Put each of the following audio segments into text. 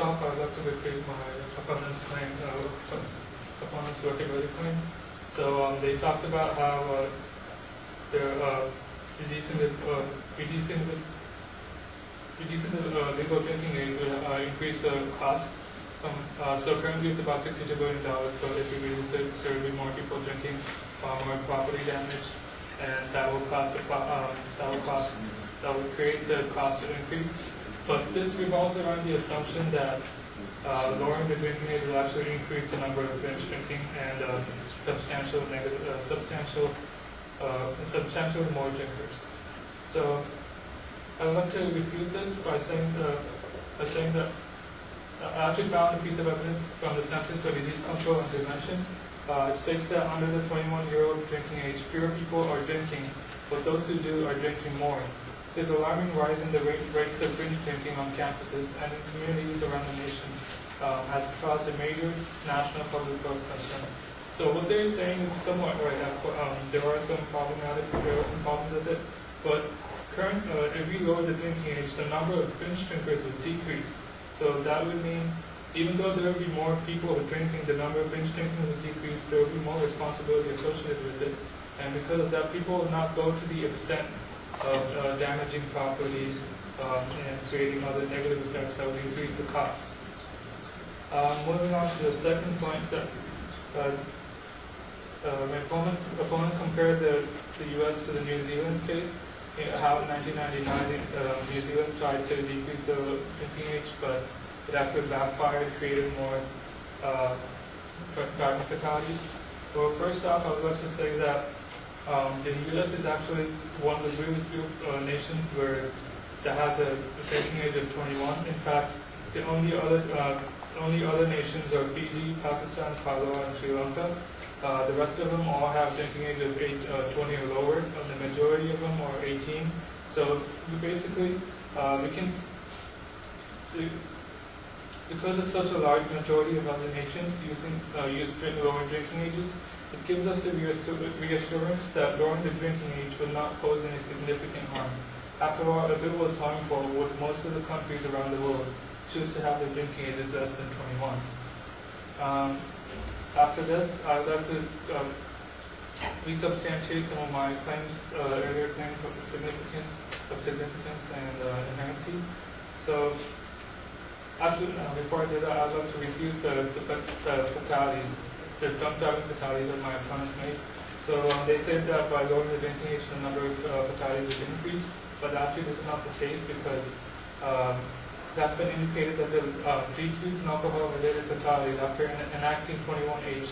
off, I'd like to refute my opponent's claim, opponent's workability claim. So they talked about how they're reducing the legal drinking age will increase the cost. So currently it's about $62 billion, but if we reduce it, there will be more people drinking, more property damage, and that will create the cost to increase. But this revolves around the assumption that lowering the drinking age will actually increase the number of binge drinking and substantially more drinkers. So I would like to refute this by saying that I actually found a piece of evidence from the Centers for Disease Control and Prevention. It states that under the 21-year-old drinking age, fewer people are drinking, but those who do are drinking more. There's an alarming rise in the rates of binge drinking on campuses and in communities around the nation, has caused a major national public health concern. So what they're saying is somewhat right. There are some problems with it, but if we lower the drinking age, the number of binge drinkers will decrease. So that would mean, even though there will be more people drinking, the number of binge drinking will decrease, there will be more responsibility associated with it. And because of that, people will not go to the extent of damaging properties and creating other negative effects that would increase the cost. Moving on to the second point, that my opponent compared the U.S. to the New Zealand case. How in 1999 New Zealand tried to decrease the drinking age, but it actually backfired, created more driving fatalities. Well, first off, I would like to say that the U.S. is actually one of the really few nations that has a drinking age of 21. In fact, the only other nations are Fiji, Pakistan, Palau, and Sri Lanka. The rest of them all have drinking age of 20 or lower, and the majority of them are 18. So basically, because of such a large majority of other nations use lower drinking ages, it gives us the reassurance that lowering the drinking age would not pose any significant harm. After all, if it was harmful, would most of the countries around the world choose to have their drinking ages less than 21? After this, I would like to resubstantiate some of my claims, earlier claims of significance and inherency. So, actually, before I do that, I'd like to refute the fatalities, the drunk driving fatalities that my opponents made. So they said that by lowering the drinking age, the number of fatalities would increase, but actually this is not the case because that's been indicated that the decrease in alcohol-related fatalities after enacting 21H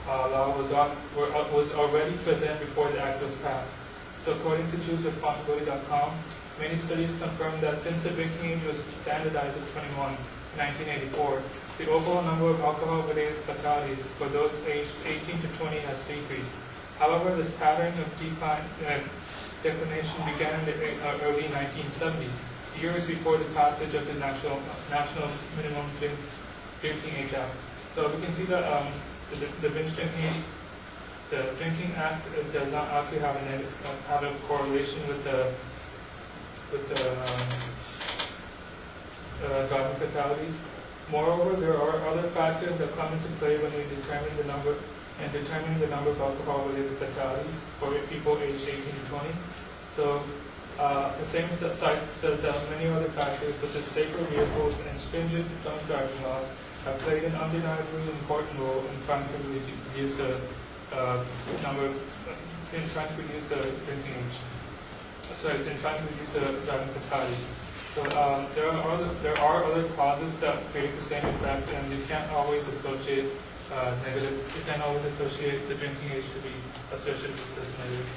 law was already present before the act was passed. So according to ChooseResponsibility.com, many studies confirm that since the drinking age was standardized at 21 in 1984, the overall number of alcohol-related fatalities for those aged 18 to 20 has decreased. However, this pattern of declination began in the early 1970s. Years before the passage of the National Minimum Drinking Age Act. So we can see that the binge drinking, the Drinking Act does not actually have a correlation with the driving fatalities. Moreover, there are other factors that come into play when we determine the number of alcohol-related fatalities for people aged 18 to 20. So. The same site said that many other factors such as safer vehicles and stringent drunk driving laws have played an undeniably important role in trying to reduce the drinking age. In trying to reduce the driving fatalities. So there are other causes that create the same effect, and you can't always associate the drinking age to be associated with this negative.